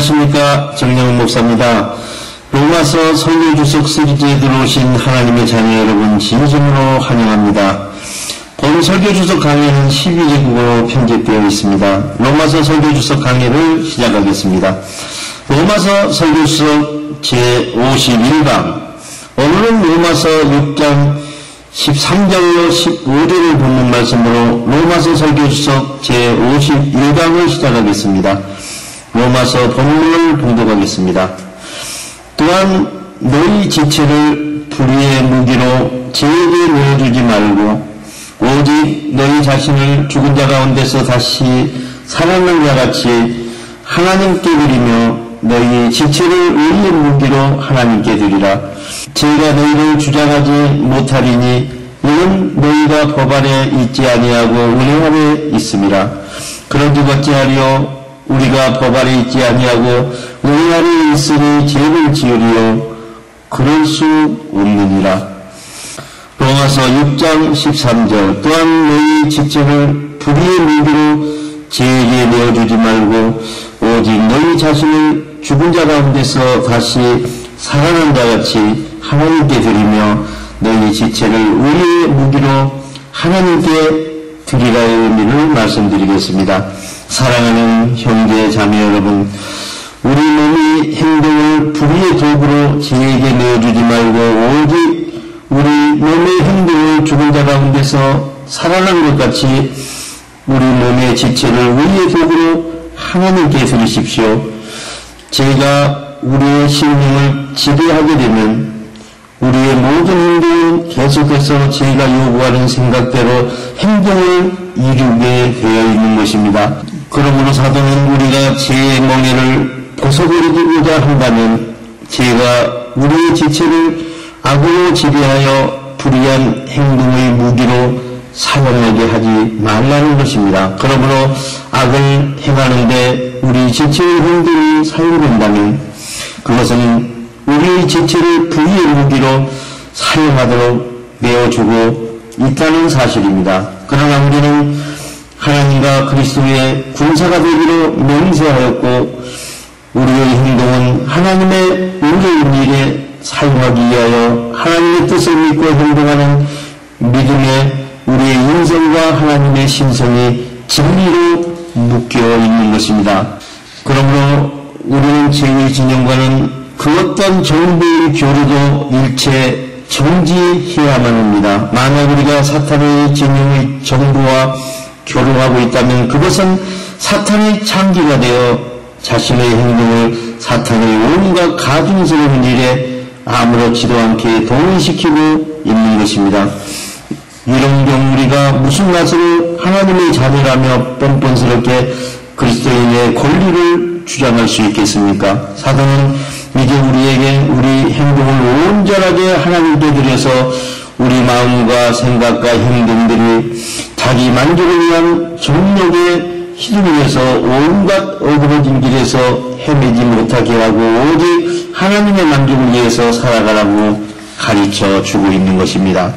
안녕하십니까. 정영훈 목사입니다. 로마서 설교주석 시리즈에 들어오신 하나님의 자녀 여러분 진심으로 환영합니다. 본 설교주석 강의는 12제국어로 편집되어 있습니다. 로마서 설교주석 강의를 시작하겠습니다. 로마서 설교주석 제51강. 오늘은 로마서 6장 13절로 15절을 본문 말씀으로 로마서 설교주석 제51강을 시작하겠습니다. 로마서 본문을 봉독하겠습니다. 또한 너희 지체를 불의의 무기로 죄에게 내어주지 말고 오직 너희 자신을 죽은 자 가운데서 다시 살아난 자같이 하나님께 드리며 너희 지체를 의의 무기로 하나님께 드리라. 제가 너희를 주장하지 못하리니 이는 너희가 법 아래 있지 아니하고 은혜 아래 있음이라. 그런즉 어찌하리요? 우리가 법 아래 있지 아니하고 은혜 아래 있으니 죄를 지으리요? 그럴 수 없느니라. 로마서 6장 13절. 또한 너희 지체를 불의의 무기로 죄에게 내어주지 말고 오직 너희 자신을 죽은 자 가운데서 다시 살아난 자같이 하나님께 드리며 너희 지체를 의의 무기로 하나님께 드리라의 의미를 말씀드리겠습니다. 사랑하는 형제 자매 여러분, 우리 몸의 행동을 불의의 도구로 죄에게 내어주지 말고 오직 우리 몸의 행동을 죽은 자 가운데서 살아난 것 같이 우리 몸의 지체를 의의 도구로 하나님께 드리십시오. 제가 우리의 심령을 지배하게 되면 우리의 모든 행동은 계속해서 제가 요구하는 생각대로 행동을 이루게 되어 있는 것입니다. 그러므로 사도는 우리가 죄의 멍에를 벗어버리고자 한다면 제가 우리의 지체를 악으로 지배하여 불의한 행동의 무기로 사용하게 하지 말라는 것입니다. 그러므로 악을 행하는데 우리 지체의 행동이 사용된다면 그것은 우리의 지체를 불의의 무기로 사용하도록 내어주고 있다는 사실입니다. 그러나 우리는 하나님과 그리스도의 군사가 되기로 맹세하였고 우리의 행동은 하나님의 의로운 일에 사용하기 위하여 하나님의 뜻을 믿고 행동하는 믿음에 우리의 인성과 하나님의 신성이 진리로 묶여 있는 것입니다. 그러므로 우리는 죄의 진영과는 그 어떤 정보의 교류도 일체 정지해야만 합니다. 만약 우리가 사탄의 진영의 정보와 교류하고 있다면 그것은 사탄의 창기가 되어 자신의 행동을 사탄의 온갖 가증스러운 일에 아무렇지도 않게 동의시키고 있는 것입니다. 이런 경우 우리가 무슨 맛으로 하나님의 자녀라며 뻔뻔스럽게 그리스도인의 권리를 주장할 수 있겠습니까? 사도는 이제 우리에게 우리 행동을 온전하게 하나님께 드려서 우리 마음과 생각과 행동들이 자기 만족을 위한 정욕에 휘둘려서 온갖 어그러진 길에서 헤매지 못하게 하고 오직 하나님의 만족을 위해서 살아가라고 가르쳐 주고 있는 것입니다.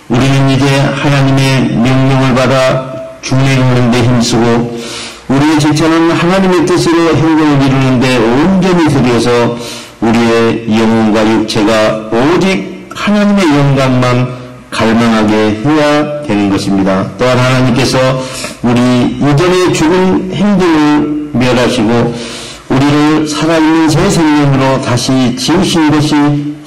우리는 이제 하나님의 명령을 받아 준행하는 데 힘쓰고 우리의 지체는 하나님의 뜻으로 행동을 이루는데 온전히 들여서 우리의 영혼과 육체가 오직 하나님의 영광만 갈망하게 해야 되는 것입니다. 또한 하나님께서 우리 이전에 죽은 행동을 멸하시고 우리를 살아있는 새 생명으로 다시 지으신 것이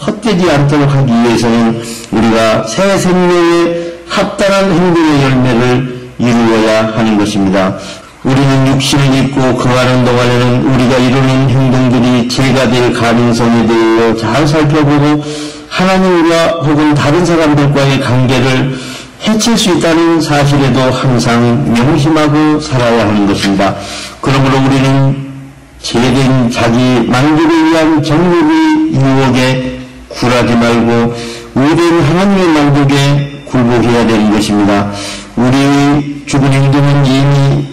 헛되지 않도록 하기 위해서는 우리가 새 생명에 합당한 행동의 열매를 이루어야 하는 것입니다. 우리는 육신을 입고 거하는 동안에는 우리가 이루는 행동들이 죄가 될 가능성에 대해 잘 살펴보고 하나님과 혹은 다른 사람들과의 관계를 해칠 수 있다는 사실에도 항상 명심하고 살아야 하는 것입니다. 그러므로 우리는 죄된 자기 만족을 위한 정욕의 유혹에 굴하지 말고 의된 하나님의 만족에 굴복해야 되는 것입니다. 우리의 죽은 행동은 이미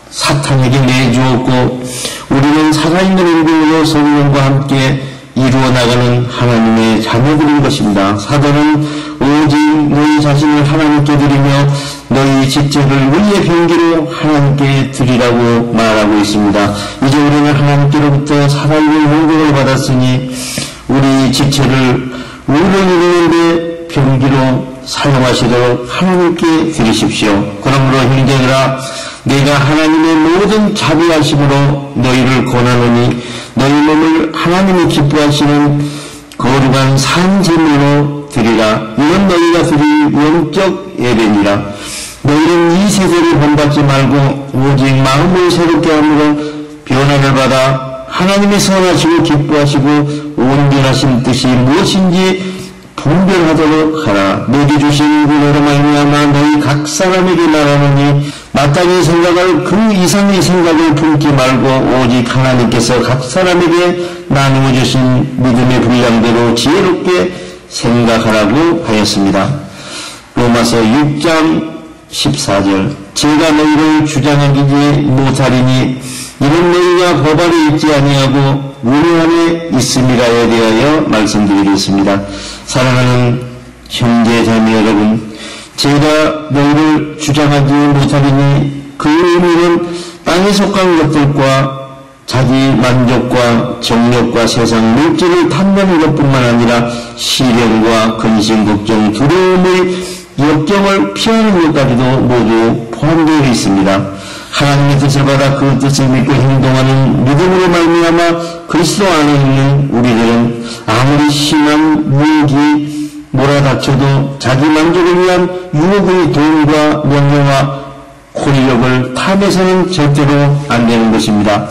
사탄에게 내주었고 우리는 살아있는 행동으로 성령과 함께 이루어 나가는 하나님의 자녀들인 것입니다. 사도는 오직 오직 너희 자신을 하나님께 드리며 너희 지체를 의의 병기로 하나님께 드리라고 말하고 있습니다. 이제 우리는 하나님께로부터 살아있는 용국을 받았으니 우리 지체를 의를 이루는데 병기로 사용하시도록 하나님께 드리십시오. 그러므로 형제들아, 내가 하나님의 모든 자비하심으로 너희를 권하노니 너희 몸을 하나님이 기뻐하시는 거룩한 산제물로 드리라. 이건 너희가 드릴 영적 예배니라. 너희는 이 세대를 본받지 말고 오직 마음을 새롭게 함으로 변화를 받아 하나님의 선하시고 기뻐하시고 온전하신 뜻이 무엇인지 분별하도록 하라. 내게 주신 은혜로 말미암아 너희 각 사람에게 말하노니 마땅히 생각할 그 이상의 생각을 품지 말고 오직 하나님께서 각 사람에게 나누어 주신 믿음의 분량대로 지혜롭게 생각하라고 하였습니다. 로마서 6장 14절. 제가 너희를 주장하기지 못하리니 이는 너희가 법 아래 있지 아니하고 은혜 안에 있음이라에 대하여 말씀드리겠습니다. 사랑하는 형제 자매 여러분, 제가 너희를 주장하지 못하리니 그 의미는 땅에 속한 것들과 자기 만족과 정력과 세상 물질을 탐내는 것뿐만 아니라 시련과 근심, 걱정, 두려움의 역경을 피하는 것까지도 모두 포함되어 있습니다. 하나님의 뜻을 받아 그 뜻을 믿고 행동하는 믿음으로 말미암아 그리스도 안에 있는 우리들은 아무리 심한 유혹이 몰아닥쳐도 자기 만족을 위한 유혹의 돈과 명예와 권력을 탐해서는 절대로 안 되는 것입니다.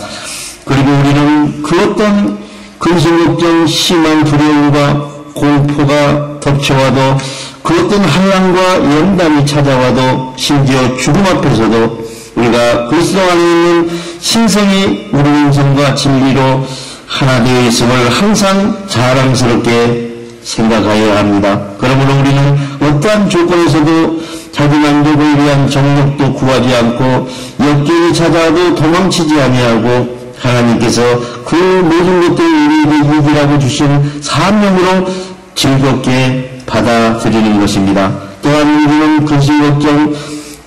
그리고 우리는 그 어떤 근심, 걱정, 심한 두려움과 공포가 덮쳐와도 그 어떤 한란과 연단이 찾아와도 심지어 죽음 앞에서도 우리가 그리스도 안에 있는 신성이 우리 인성과 진리로 하나 되어 있음을 항상 자랑스럽게 생각하여야 합니다. 그러므로 우리는 어떠한 조건에서도 자기 만족을 위한 정력도 구하지 않고 역경이 찾아와도 도망치지 아니하고 하나님께서 그 모든 것들을 우리에게 이기라고 주신 사명으로 즐겁게 받아들이는 것입니다. 또한 우리는 근심, 걱정,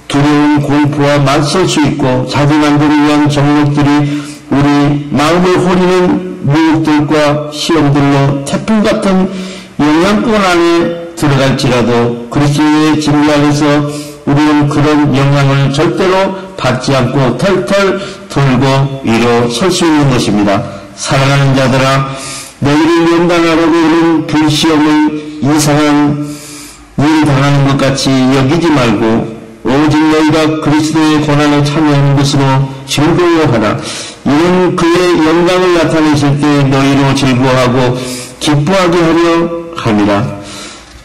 두려움, 공포와 맞설 수 있고 자기 만족을 위한 정력들이 우리 마음을 호리는 유혹들과 시험들로 태풍 같은 영향권 안에 들어갈지라도 그리스도의 진리 안에서 우리는 그런 영향을 절대로 받지 않고 털털 돌고 일어설 수 있는 것입니다. 사랑하는 자들아, 너희를 연단하려고 오는 그 시험을 이상한 일을 당하는 것 같이 여기지 말고 오직 너희가 그리스도의 고난에 참여하는 것으로 즐거워하라. 이는 그의 영광을 나타내실 때 너희로 즐거워하고 기뻐하게 하려 함이라.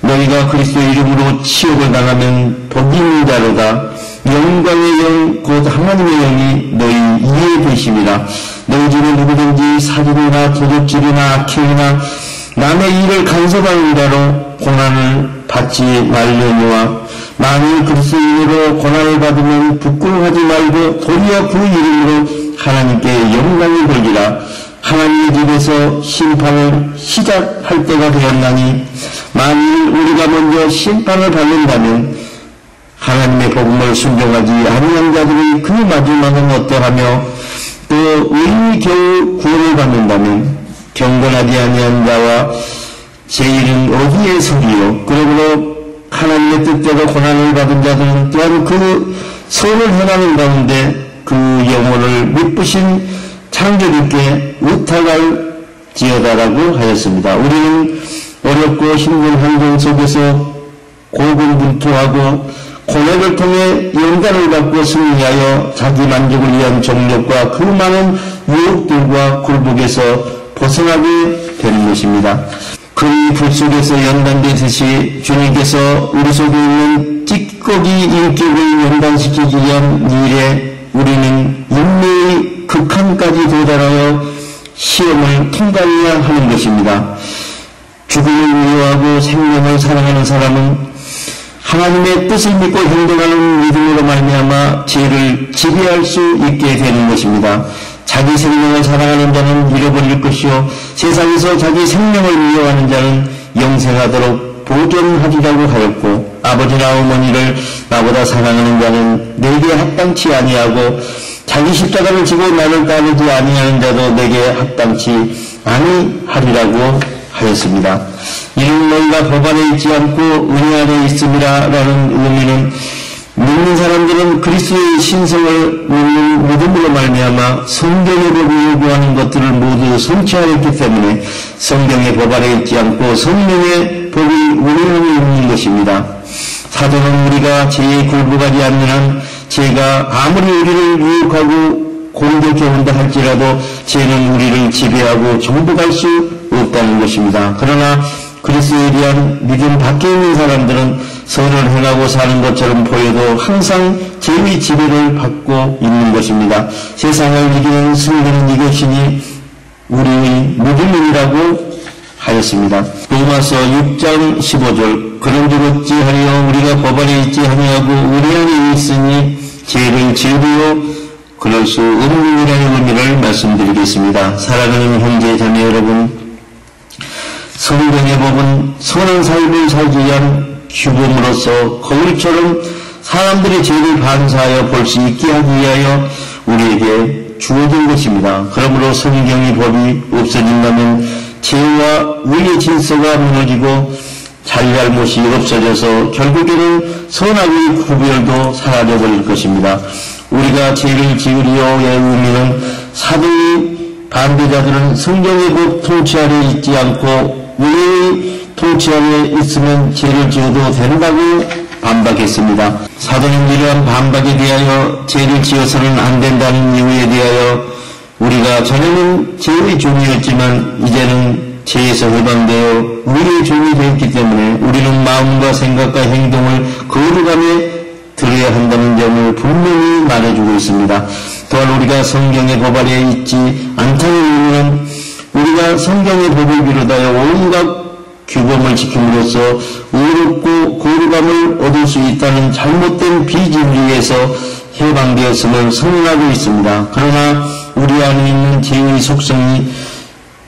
너희가 그리스도의 이름으로 치욕을 당하면 복이 있는 자로다. 영광의 영 곧 하나님의 영이 너희 이에 계심이라. 너희 중에 누구든지 살인이나 도둑질이나 악행이나 남의 일을 간섭하는 자로 고난을 받지 말려니와 만일 그리스도인으로 고난을 받으면 부끄러워하지 말고 도리어 그 이름으로 하나님께 영광을 돌리라. 하나님의 집에서 심판을 시작할 때가 되었나니 만일 우리가 먼저 심판을 받는다면 하나님의 복음을 순종하지 아니한 자들이 그 마지막은 어떠하며 또 의인이 겨우 구원을 받는다면 경건하지 아니한 자와 제1은 어디에 서리요. 그러므로 하나님의 뜻대로 고난을 받은 자들은 또한 그 선을 행하는 가운데 그 영혼을 미쁘신 창조주께 의탁할지어다라고 하였습니다. 우리는 어렵고 힘든 환경 속에서 고군분투하고 고난을 통해 영광을 받고 승리하여 자기 만족을 위한 정력과 그 많은 유혹들과 굴복에서 벗어나게 되는 것입니다. 그 불 속에서 연단되듯이 주님께서 우리 속에 있는 찌꺼기 인격을 연단시키기 위한 일에 우리는 인내의 극한까지 도달하여 시험을 통과해야 하는 것입니다. 죽음을 미워하고 생명을 사랑하는 사람은 하나님의 뜻을 믿고 행동하는 믿음으로 말미암아 죄를 지배할 수 있게 되는 것입니다. 자기 생명을 사랑하는 자는 잃어버릴 것이요 세상에서 자기 생명을 미워하는 자는 영생하도록 보존하리라고 하였고 아버지나 어머니를 나보다 사랑하는 자는 내게 합당치 아니하고 자기 십자가를 지고 나를 따르지 아니하는 자도 내게 합당치 아니하리라고 하였습니다. 이는 너희가 법 안에 있지 않고 은혜 안에 있음이라 라는 의미는 믿는 사람들은 그리스도의 신성을 믿는 믿음으로 말미암아 성경의 법이 요구하는 것들을 모두 성취하였기 때문에 성경의 법 안에 있지 않고 성령의 법이 우리 안에 있는 것입니다. 사도는 우리가 죄에 굴복하지 않는 한 죄가 아무리 우리를 유혹하고 공격해 온다 할지라도 죄는 우리를 지배하고 정복할 수 없다는 것입니다. 그러나 그리스도에 대한 믿음 밖에 있는 사람들은 선을 행하고 사는 것처럼 보여도 항상 죄의 지배를 받고 있는 것입니다. 세상을 이기는 승리는 이것이니 우리의 믿음이라고 하였습니다. 로마서 6장 15절 그런즉 어찌하여 우리가 법 안에 있지 아니하고 우리 안에 있으니 죄를 지으리요 그럴 수 없느니라는 의미를 말씀드리겠습니다. 사랑하는 형제 자매 여러분, 성경의 법은 선한 삶을 살기 위한 규범으로서 거울처럼 사람들의 죄를 반사하여 볼 수 있게 하기 위하여 우리에게 주어진 것입니다. 그러므로 성경의 법이 없어진다면 죄와 의의 질서가 무너지고 잘잘못이 없어져서 결국에는 선악의 구별도 사라져버릴 것입니다. 우리가 죄를 지으리오의 의미는 사도의 반대자들은 성경의 법 통치 아래 있지 않고 우리의 통치 아래 있으면 죄를 지어도 된다고 반박했습니다. 사도는 이러한 반박에 대하여 죄를 지어서는 안 된다는 이유에 대하여 우리가 전에는 죄의 종이었지만 이제는 죄에서 해방되어 우리의 종이 되었기 때문에 우리는 마음과 생각과 행동을 거룩함에 들어야 한다는 점을 분명히 말해주고 있습니다. 또한 우리가 성경의 법 아래 있지 않다는 이유는 우리가 성경의 법을 비롯하여 온갖 규범을 지킴으로써 의롭고 거룩함을 얻을 수 있다는 잘못된 비진리에서 해방되었음을 선언하고 있습니다. 그러나 우리 안에 있는 죄의 속성이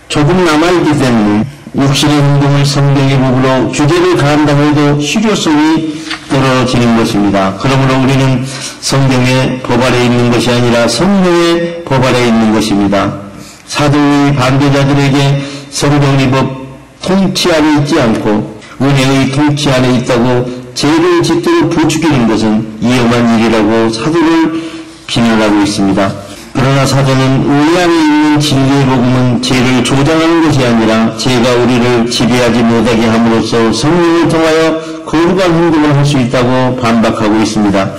조금 남아있기 때문에 육신의 행동을 성경의 법으로 규제를 가한다고 해도 실효성이 떨어지는 것입니다. 그러므로 우리는 성경의 법 아래 있는 것이 아니라 성령의 법 아래 있는 것입니다. 사도의 반대자들에게 성경의 법 통치 아래 있지 않고 은혜의 통치 안에 있다고 죄를 짓도록 부추기는 것은 위험한 일이라고 사도를 비난하고 있습니다. 그러나 사도는 우리 안에 있는 진리의 복음은 죄를 조장하는 것이 아니라 죄가 우리를 지배하지 못하게 함으로써 성령을 통하여 거룩한 행동을 할 수 있다고 반박하고 있습니다.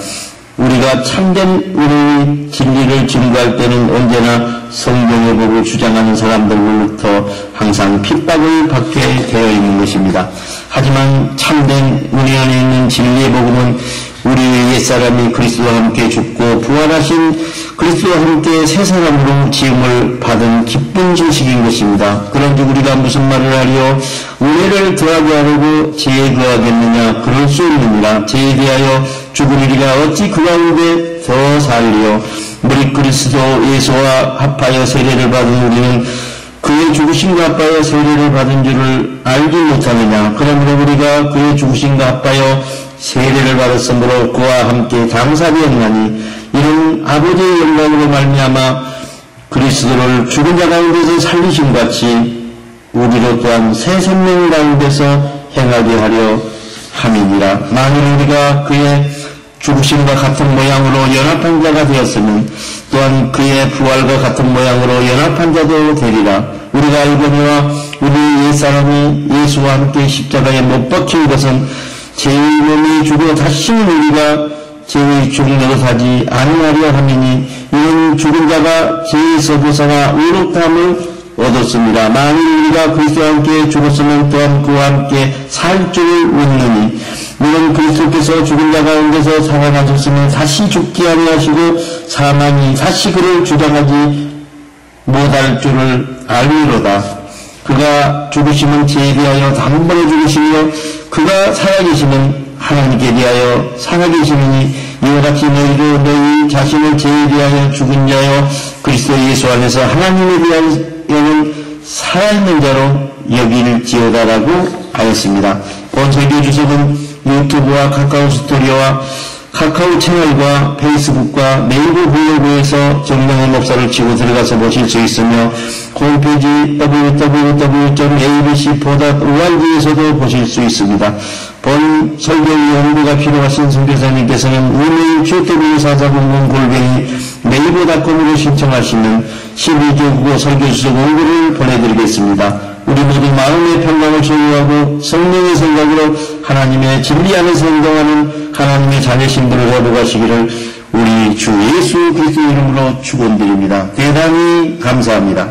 우리가 참된 우리의 진리를 증거할 때는 언제나 성경의 법을 주장하는 사람들로부터 항상 핍박을 받게 되어 있는 것입니다. 하지만 참된 은혜 안에 있는 진리의 복음은 우리의 옛사람이 그리스도와 함께 죽고 부활하신 그리스도와 함께 새 사람으로 지음을 받은 기쁜 소식인 것입니다. 그런데 우리가 무슨 말을 하리요? 은혜를 더하게 하려고 죄에 거하겠느냐? 그럴 수 없느니라. 죄에 대하여 죽으리가 어찌 그 가운데 더 살리요? 우리 그리스도 예수와 합하여 세례를 받은 우리는 그의 죽으심과 합하여 세례를 받은 줄을 알지 못하느냐? 그러므로 우리가 그의 죽으심과 합하여 세례를 받았으므로 그와 함께 장사되었나니 이는 아버지의 영광으로 말미암아 그리스도를 죽은 자 가운데서 살리신 같이 우리로 또한 새 생명 가운데서 행하게 하려 함이니라. 만일 우리가 그의 죽으심과 같은 모양으로 연합한 자가 되었으면 또한 그의 부활과 같은 모양으로 연합한 자도 되리라. 우리가 알거니와 우리 옛사람이 예수와 함께 십자가에 못 박힌 것은 죄의 몸이 죽어 다시는 우리가 죄의 종로로 사지 아니하려 함이니 이는 죽은 자가 죄에서 벗어나 의롭다함을 얻었습니다. 만일 우리가 그리스도와 함께 죽었으면 또한 그와 함께 살 줄을 믿느니 이는 그리스도께서 죽은 자 가운데서 살아나셨으면 다시 죽지 아니하시고 사망이 다시 그를 주장하지 못할 줄을 알미로다. 그가 죽으시면 죄에 대하여 단번에 죽으시며 그가 살아계시면 하나님께 대하여 살아계시니 이와 같이 너희도 너희 자신을 죄에 대하여 죽은 자여 그리스도 예수 안에서 하나님에 대하여는 살아있는 자로 여길지어다라고 하였습니다. 본 설교 주석은 유튜브와 카카오 스토리와 카카오 채널과 페이스북과 네이버 블로그에서 정명훈 목사를 치고 들어가서 보실 수 있으며 홈페이지 www.abc4.org에서도 보실 수 있습니다. 본 설교 연구가 필요하신 선교사님께서는 이메일 qw4400-네이버닷컴으로 신청하시면 12조 국어 설교수석 원고를 보내드리겠습니다. 우리 모두 마음의 평강을 소유하고 성령의 생각으로 하나님의 진리 안에서 행동하는 하나님의 자녀신들을 회복하시기를 우리 주 예수 그리스도 이름으로 축원드립니다. 대단히 감사합니다.